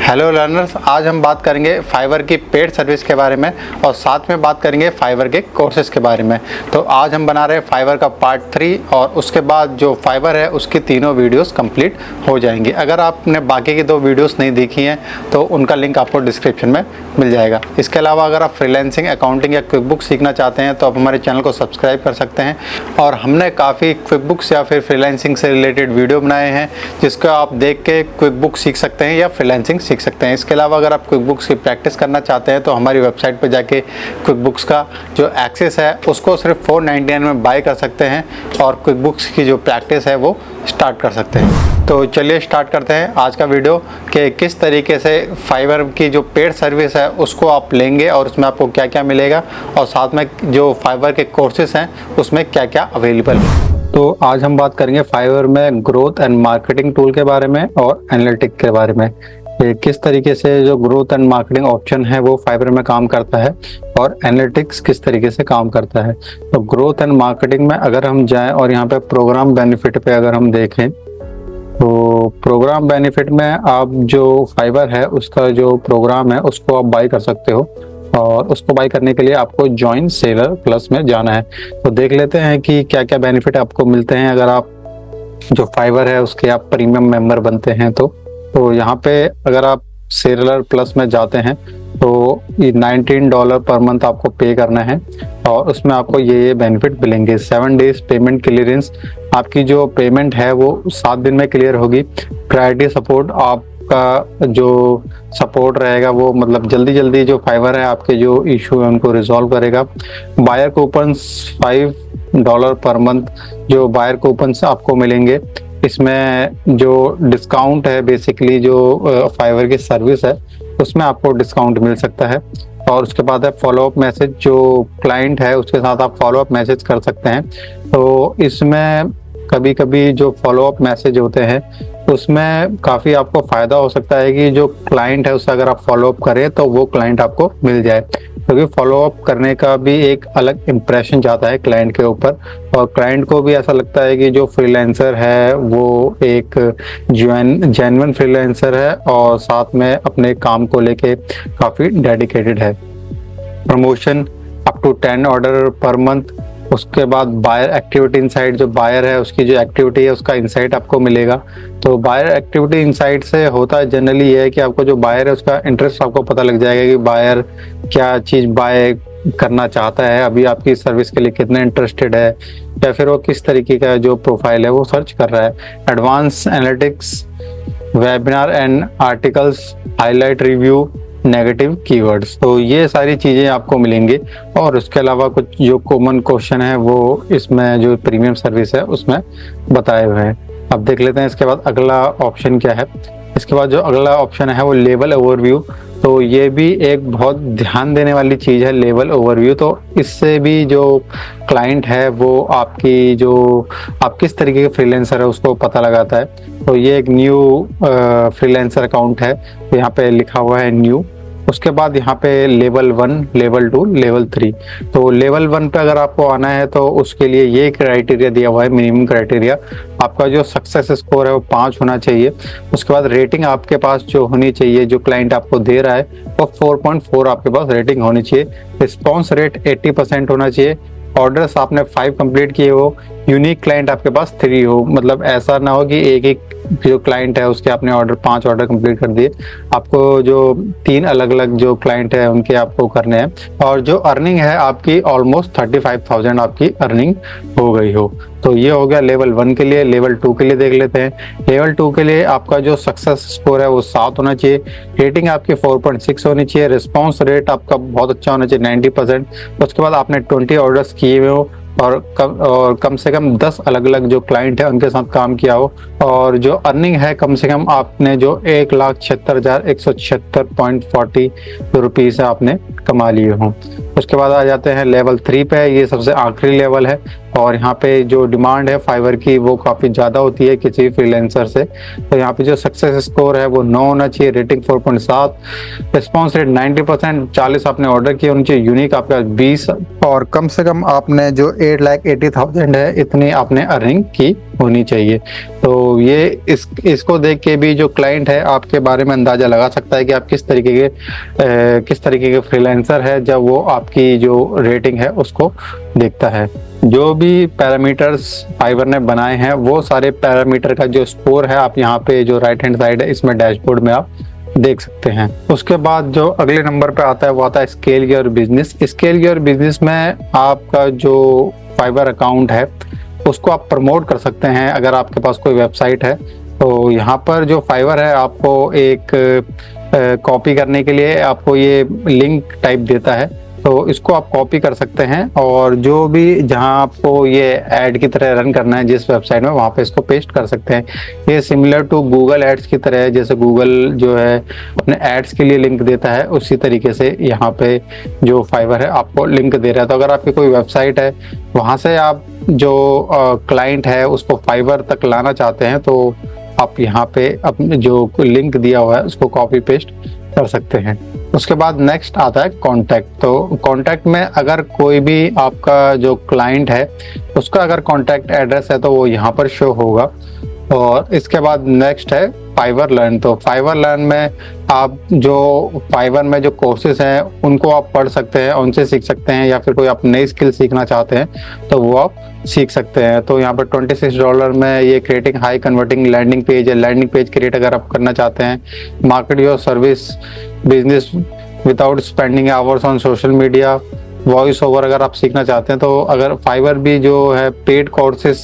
Hello learners, आज हम बात करेंगे फाइवर की पेड सर्विस के बारे में और साथ में बात करेंगे फाइवर के कोर्सेज के बारे में। तो आज हम बना रहे हैं फाइवर का पार्ट 3 और उसके बाद जो फाइवर है उसकी तीनों वीडियोस कंप्लीट हो जाएंगी। अगर आपने बाकी की 2 वीडियोस नहीं देखी हैं तो उनका लिंक आपको डिस्क्रिप्शन में मिल जाएगा। इसके अलावा अगर आप फ्रीलांसिंग, अकाउंटिंग या क्विक बुक सीखना चाहते हैं तो आप हमारे चैनल को सब्सक्राइब कर सकते हैं। और हमने काफ़ी क्विक बुक्स या फिर फ्रीलांसिंग से रिलेटेड वीडियो बनाए हैं जिसको आप देख के क्विक बुक सीख सकते हैं या फ्रीलांसिंग सीख सकते हैं। इसके अलावा अगर आप क्विक बुक्स की प्रैक्टिस करना चाहते हैं तो हमारी वेबसाइट पर जाके क्विक बुक्स का जो एक्सेस है उसको सिर्फ 499 में बाय कर सकते हैं और क्विक बुक्स की जो प्रैक्टिस है वो स्टार्ट कर सकते हैं। तो चलिए स्टार्ट करते हैं आज का वीडियो कि किस तरीके से फाइवर की जो पेड सर्विस है उसको आप लेंगे और उसमें आपको क्या क्या मिलेगा और साथ में जो फाइवर के कोर्सेज हैं उसमें क्या क्या अवेलेबल है। तो आज हम बात करेंगे फाइवर में ग्रोथ एंड मार्केटिंग टूल के बारे में और एनालिटिक के बारे में। किस तरीके से जो ग्रोथ एंड मार्केटिंग ऑप्शन है वो फाइवर में काम करता है और एनालिटिक्स किस तरीके से काम करता है। तो ग्रोथ एंड मार्केटिंग में अगर हम जाएं और यहाँ पे प्रोग्राम बेनिफिट पे अगर हम देखें तो प्रोग्राम बेनिफिट में आप जो फाइवर है उसका जो प्रोग्राम है उसको आप बाय कर सकते हो और उसको बाय करने के लिए आपको जॉइन सेलर प्लस में जाना है। तो देख लेते हैं कि क्या क्या बेनिफिट आपको मिलते हैं अगर आप जो फाइवर है उसके आप प्रीमियम मेंबर बनते हैं। तो यहाँ पे अगर आप सेलर प्लस में जाते हैं तो ये $19 पर मंथ आपको पे करना है और उसमें आपको ये बेनिफिट मिलेंगे। 7 डेज पेमेंट क्लियरेंस, आपकी जो पेमेंट है वो 7 दिन में क्लियर होगी। प्रायोरिटी सपोर्ट, आपका जो सपोर्ट रहेगा वो मतलब जल्दी जो फाइवर है आपके जो इशू है उनको रिजॉल्व करेगा। बायर कूपन्स $5 पर मंथ जो बायर कूपन्स आपको मिलेंगे। इसमें जो डिस्काउंट है बेसिकली जो फाइवर की सर्विस है उसमें आपको डिस्काउंट मिल सकता है। और उसके बाद है फॉलोअप मैसेज, जो क्लाइंट है उसके साथ आप फॉलोअप मैसेज कर सकते हैं। तो इसमें कभी कभी जो फॉलोअप मैसेज होते हैं उसमें काफ़ी आपको फ़ायदा हो सकता है कि जो क्लाइंट है उससे अगर आप फॉलोअप करें तो वो क्लाइंट आपको मिल जाए, क्योंकि फॉलोअप करने का भी एक अलग इम्प्रेशन जाता है क्लाइंट के ऊपर और क्लाइंट को भी ऐसा लगता है कि जो फ्रीलांसर है वो एक जेन्युइन फ्रीलांसर है और साथ में अपने काम को लेके काफ़ी डेडिकेटेड है। Promotion up to 10 order per month. उसके बाद बायर एक्टिविटी इनसाइट, जो बायर है उसकी जो एक्टिविटी है उसका इनसाइट आपको मिलेगा। तो बायर एक्टिविटी इनसाइट से होता है जनरली ये है कि आपको जो बायर है उसका इंटरेस्ट आपको पता लग जाएगा कि बायर क्या चीज़ बाय करना चाहता है, अभी आपकी सर्विस के लिए कितने इंटरेस्टेड है या फिर वो किस तरीके का जो प्रोफाइल है वो सर्च कर रहा है। Advance analytics, webinar and articles, highlight review, negative keywords, तो ये सारी चीज़ें आपको मिलेंगी। और उसके अलावा कुछ जो कॉमन क्वेश्चन है वो इसमें जो प्रीमियम सर्विस है उसमें बताए हुए हैं। अब देख लेते हैं इसके बाद अगला ऑप्शन क्या है। इसके बाद जो अगला ऑप्शन है वो लेवल ओवरव्यू। तो ये भी एक बहुत ध्यान देने वाली चीज़ है लेवल ओवरव्यू। तो इससे भी जो क्लाइंट है वो आपकी जो आप किस तरीके के फ्रीलांसर है उसको पता लगाता है। तो ये एक न्यू फ्रीलांसर अकाउंट है, तो यहाँ पे लिखा हुआ है न्यू। उसके बाद यहाँ पे लेवल 1, लेवल 2, लेवल 3। तो लेवल 1 पे अगर आपको आना है तो उसके लिए ये क्राइटेरिया दिया हुआ है, मिनिमम क्राइटेरिया आपका जो सक्सेस स्कोर है वो 5 होना चाहिए। उसके बाद रेटिंग आपके पास जो होनी चाहिए, जो क्लाइंट आपको दे रहा है वो 4.4 आपके पास रेटिंग होनी चाहिए। रिस्पॉन्स रेट 80% होना चाहिए। ऑर्डर्स आपने 5 कंप्लीट किए हो। यूनिक क्लाइंट आपके पास 3 हो, मतलब ऐसा ना हो कि एक जो क्लाइंट है उसके आपने 5 ऑर्डर कंप्लीट कर दिए। आपको जो 3 अलग अलग जो क्लाइंट है उनके आपको करने हैं। और जो अर्निंग है आपकी ऑलमोस्ट 35,000 आपकी अर्निंग हो गई हो। तो ये हो गया लेवल 1 के लिए। लेवल 2 के लिए देख लेते हैं। लेवल 2 के लिए आपका जो सक्सेस स्कोर है वो 7 होना चाहिए। रेटिंग आपकी 4.6 होनी चाहिए। रिस्पॉन्स रेट आपका बहुत अच्छा होना चाहिए, 90%। उसके बाद आपने 20 ऑर्डर्स किए हुए हो और कम से कम 10 अलग अलग जो क्लाइंट है उनके साथ काम किया हो। और जो अर्निंग है कम से कम आपने जो 1,76,176.40 रुपीज़ आपने कमा लिए हों। उसके बाद आ जाते हैं लेवल 3 पे। ये सबसे आखिरी लेवल है। और यहाँ पे जो डिमांड है फाइवर की वो काफ़ी ज़्यादा होती है किसी फ्रीलांसर से। तो यहाँ पे जो सक्सेस स्कोर है वो 9 होना चाहिए, रेटिंग 4.7, रिस्पॉन्स रेट 90%, 40 आपने ऑर्डर किए होने चाहिए, यूनिक आपका 20 और कम से कम आपने जो 8,80,000 है इतनी आपने अर्निंग की होनी चाहिए। तो ये इसको देख के भी जो क्लाइंट है आपके बारे में अंदाज़ा लगा सकता है कि आप किस तरीके के फ्रीलांसर है जब वो आपकी जो रेटिंग है उसको देखता है। जो भी पैरामीटर्स फाइवर ने बनाए हैं वो सारे पैरामीटर का जो स्कोर है आप यहाँ पे जो राइट हैंड साइड है इसमें डैशबोर्ड में आप देख सकते हैं। उसके बाद जो अगले नंबर पे आता है वो आता है scale your business. Scale your business में आपका जो फाइवर अकाउंट है उसको आप प्रमोट कर सकते हैं अगर आपके पास कोई वेबसाइट है। तो यहाँ पर जो फाइवर है आपको एक कॉपी करने के लिए आपको ये लिंक टाइप देता है, तो इसको आप कॉपी कर सकते हैं और जो भी जहां आपको ये ऐड की तरह रन करना है जिस वेबसाइट में वहां पे इसको पेस्ट कर सकते हैं। ये सिमिलर टू गूगल एड्स की तरह है, जैसे गूगल जो है अपने एड्स के लिए लिंक देता है उसी तरीके से यहाँ पे जो फाइवर है आपको लिंक दे रहा है। तो अगर आपकी कोई वेबसाइट है वहां से आप जो क्लाइंट है उसको फाइवर तक लाना चाहते हैं तो आप यहाँ पे अपने जो लिंक दिया हुआ है उसको कॉपी पेस्ट कर सकते हैं। उसके बाद नेक्स्ट आता है कॉन्टैक्ट। तो कॉन्टैक्ट में अगर कोई भी आपका जो क्लाइंट है उसका अगर कॉन्टैक्ट एड्रेस है तो वो यहाँ पर शो होगा। और इसके बाद नेक्स्ट है फाइवर लर्न। तो फाइवर लर्न में आप जो फाइवर में जो कोर्सेज हैं उनको आप पढ़ सकते हैं, उनसे सीख सकते हैं, या फिर कोई आप नई स्किल सीखना चाहते हैं तो वो आप सीख सकते हैं। तो यहाँ पर $26 में ये creating high converting landing page है। लैंडिंग पेज क्रिएट अगर आप करना चाहते हैं, market your service business without spending hours on social media, voice over अगर आप सीखना चाहते हैं तो अगर फाइवर भी जो है पेड कोर्सेज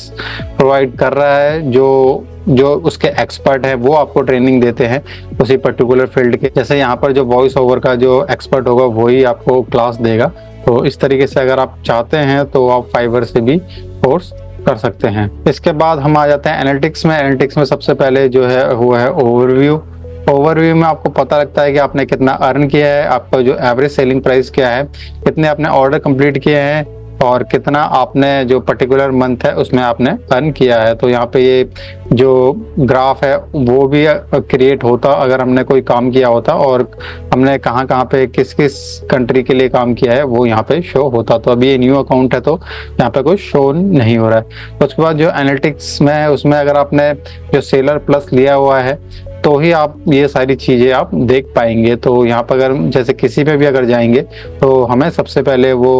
प्रोवाइड कर रहा है, जो उसके एक्सपर्ट हैं वो आपको ट्रेनिंग देते हैं उसी पर्टिकुलर फील्ड के। जैसे यहाँ पर जो वॉइस ओवर का जो एक्सपर्ट होगा वही आपको क्लास देगा। तो इस तरीके से अगर आप चाहते हैं तो आप फाइवर से भी कोर्स कर सकते हैं। इसके बाद हम आ जाते हैं एनालिटिक्स में। एनालिटिक्स में सबसे पहले जो है वो है ओवरव्यू। ओवरव्यू में आपको पता लगता है कि आपने कितना अर्न किया है, आपका जो एवरेज सेलिंग प्राइस क्या है, कितने आपने ऑर्डर कंप्लीट किए हैं और कितना आपने जो पर्टिकुलर मंथ है उसमें आपने अर्न किया है। तो यहाँ पे ये जो ग्राफ है वो भी क्रिएट होता अगर हमने कोई काम किया होता और हमने कहाँ कहाँ पे किस किस कंट्री के लिए काम किया है वो यहाँ पे शो होता। तो अभी ये न्यू अकाउंट है तो यहाँ पे कोई शो नहीं हो रहा है। तो उसके बाद जो एनालिटिक्स में है उसमें अगर आपने जो सेलर प्लस लिया हुआ है तो ही आप ये सारी चीज़ें आप देख पाएंगे। तो यहाँ पर अगर जैसे किसी पे भी अगर जाएंगे तो हमें सबसे पहले वो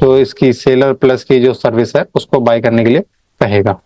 जो इसकी सेलर प्लस की जो सर्विस है उसको बाय करने के लिए कहेगा।